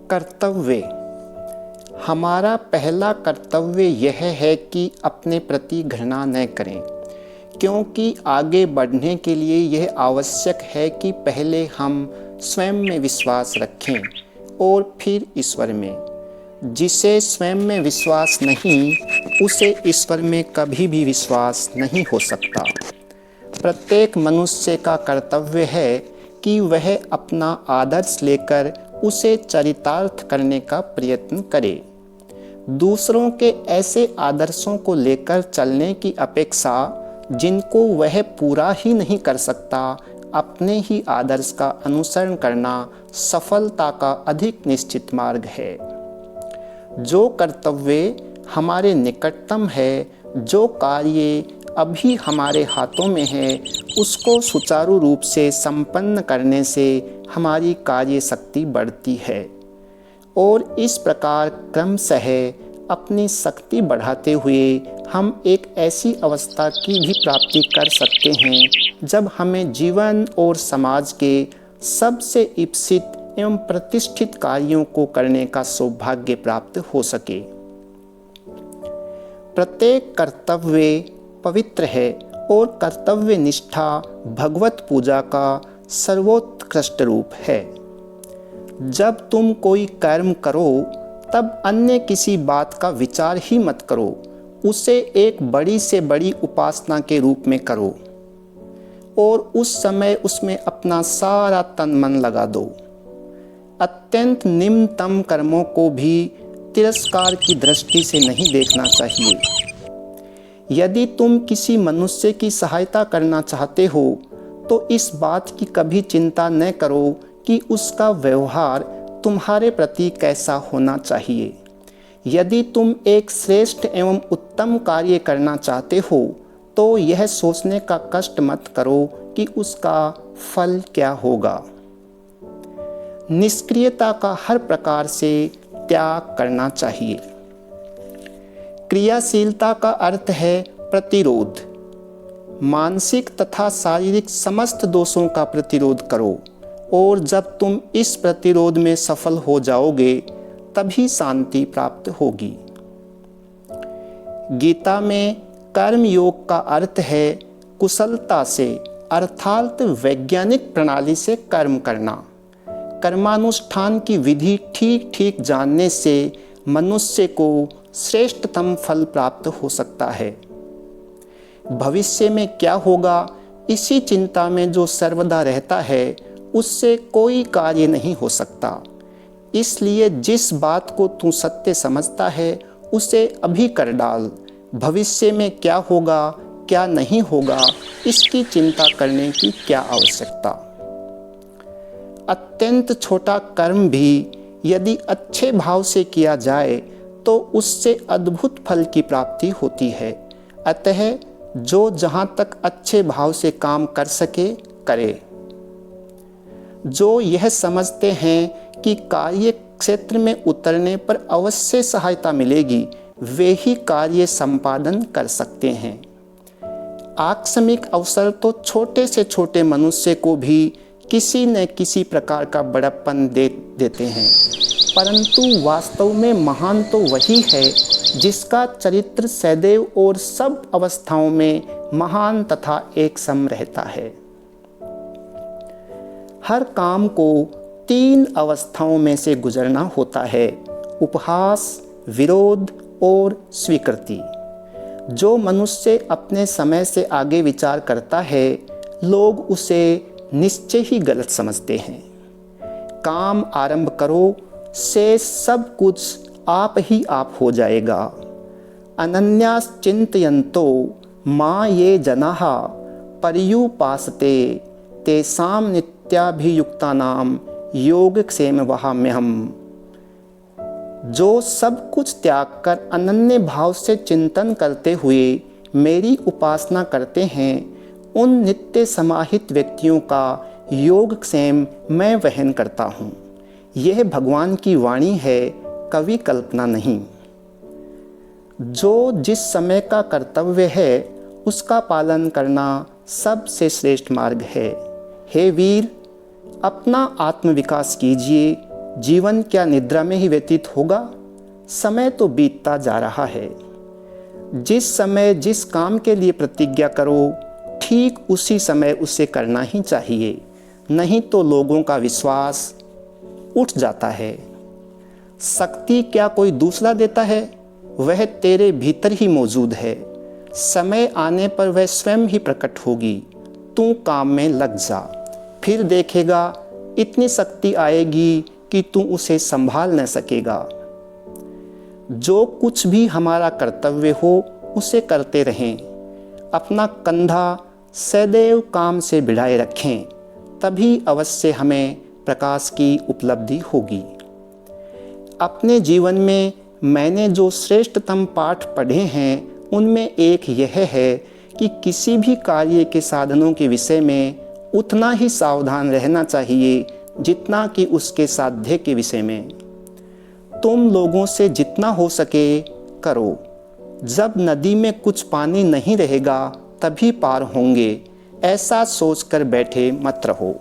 कर्तव्य। हमारा पहला कर्तव्य यह है कि अपने प्रति घृणा न करें, क्योंकि आगे बढ़ने के लिए यह आवश्यक है कि पहले हम स्वयं में विश्वास रखें और फिर ईश्वर में। जिसे स्वयं में विश्वास नहीं, उसे ईश्वर में कभी भी विश्वास नहीं हो सकता। प्रत्येक मनुष्य का कर्तव्य है कि वह अपना आदर्श लेकर उसे चरितार्थ करने का प्रयत्न करे। दूसरों के ऐसे आदर्शों को लेकर चलने की अपेक्षा जिनको वह पूरा ही नहीं कर सकता, अपने ही आदर्श का अनुसरण करना सफलता का अधिक निश्चित मार्ग है। जो कर्तव्य हमारे निकटतम है, जो कार्य अभी हमारे हाथों में है, उसको सुचारू रूप से संपन्न करने से हमारी कार्य शक्ति बढ़ती है और इस प्रकार क्रमशः अपनी शक्ति बढ़ाते हुए हम एक ऐसी अवस्था की भी प्राप्ति कर सकते हैं जब हमें जीवन और समाज के सबसे इप्सित एवं प्रतिष्ठित कार्यों को करने का सौभाग्य प्राप्त हो सके। प्रत्येक कर्तव्य पवित्र है और कर्तव्य निष्ठा भगवत पूजा का सर्वोत्कृष्ट रूप है। जब तुम कोई कर्म करो तब अन्य किसी बात का विचार ही मत करो, उसे एक बड़ी से बड़ी उपासना के रूप में करो और उस समय उसमें अपना सारा तन मन लगा दो। अत्यंत निम्नतम कर्मों को भी तिरस्कार की दृष्टि से नहीं देखना चाहिए। यदि तुम किसी मनुष्य की सहायता करना चाहते हो तो इस बात की कभी चिंता न करो कि उसका व्यवहार तुम्हारे प्रति कैसा होना चाहिए। यदि तुम एक श्रेष्ठ एवं उत्तम कार्य करना चाहते हो तो यह सोचने का कष्ट मत करो कि उसका फल क्या होगा। निष्क्रियता का हर प्रकार से त्याग करना चाहिए। क्रियाशीलता का अर्थ है प्रतिरोध। मानसिक तथा शारीरिक समस्त दोषों का प्रतिरोध करो और जब तुम इस प्रतिरोध में सफल हो जाओगे तभी शांति प्राप्त होगी। गीता में कर्म योग का अर्थ है कुशलता से अर्थात वैज्ञानिक प्रणाली से कर्म करना। कर्मानुष्ठान की विधि ठीक ठीक जानने से मनुष्य को श्रेष्ठतम फल प्राप्त हो सकता है। भविष्य में क्या होगा, इसी चिंता में जो सर्वदा रहता है उससे कोई कार्य नहीं हो सकता। इसलिए जिस बात को तू सत्य समझता है उसे अभी कर डाल। भविष्य में क्या होगा क्या नहीं होगा, इसकी चिंता करने की क्या आवश्यकता। अत्यंत छोटा कर्म भी यदि अच्छे भाव से किया जाए तो उससे अद्भुत फल की प्राप्ति होती है। अतः जो जहाँ तक अच्छे भाव से काम कर सके करे। जो यह समझते हैं कि कार्य क्षेत्र में उतरने पर अवश्य सहायता मिलेगी, वे ही कार्य संपादन कर सकते हैं। आकस्मिक अवसर तो छोटे से छोटे मनुष्य को भी किसी न किसी प्रकार का बड़प्पन दे देते हैं, परंतु वास्तव में महान तो वही है जिसका चरित्र सदैव और सब अवस्थाओं में महान तथा एक सम रहता है। हर काम को 3 अवस्थाओं में से गुजरना होता है, उपहास, विरोध और स्वीकृति। जो मनुष्य अपने समय से आगे विचार करता है, लोग उसे निश्चय ही गलत समझते हैं। काम आरंभ करो, से सब कुछ आप ही आप हो जाएगा। अनन्यास चिंतयन्तो मां ये जनाः पर्युपासते तेषां नित्याभियुक्तानां योगक्षेम वहाम्यहम्। जो सब कुछ त्याग कर अनन्य भाव से चिंतन करते हुए मेरी उपासना करते हैं, उन नित्य समाहित व्यक्तियों का योगक्षेम मैं वहन करता हूँ। यह भगवान की वाणी है, कवि कल्पना नहीं। जो जिस समय का कर्तव्य है उसका पालन करना सबसे श्रेष्ठ मार्ग है। हे वीर, अपना आत्मविकास कीजिए, जीवन क्या निद्रा में ही व्यतीत होगा? समय तो बीतता जा रहा है। जिस समय जिस काम के लिए प्रतिज्ञा करो, ठीक उसी समय उसे करना ही चाहिए, नहीं तो लोगों का विश्वास उठ जाता है। शक्ति क्या कोई दूसरा देता है? वह तेरे भीतर ही मौजूद है। समय आने पर वह स्वयं ही प्रकट होगी। तू काम में लग जा, फिर देखेगा इतनी शक्ति आएगी कि तू उसे संभाल न सकेगा। जो कुछ भी हमारा कर्तव्य हो उसे करते रहें। अपना कंधा सदैव काम से भिड़ाए रखें, तभी अवश्य हमें प्रकाश की उपलब्धि होगी। अपने जीवन में मैंने जो श्रेष्ठतम पाठ पढ़े हैं उनमें एक यह है कि किसी भी कार्य के साधनों के विषय में उतना ही सावधान रहना चाहिए जितना कि उसके साध्य के विषय में। तुम लोगों से जितना हो सके करो। जब नदी में कुछ पानी नहीं रहेगा तभी पार होंगे, ऐसा सोचकर बैठे मत रहो।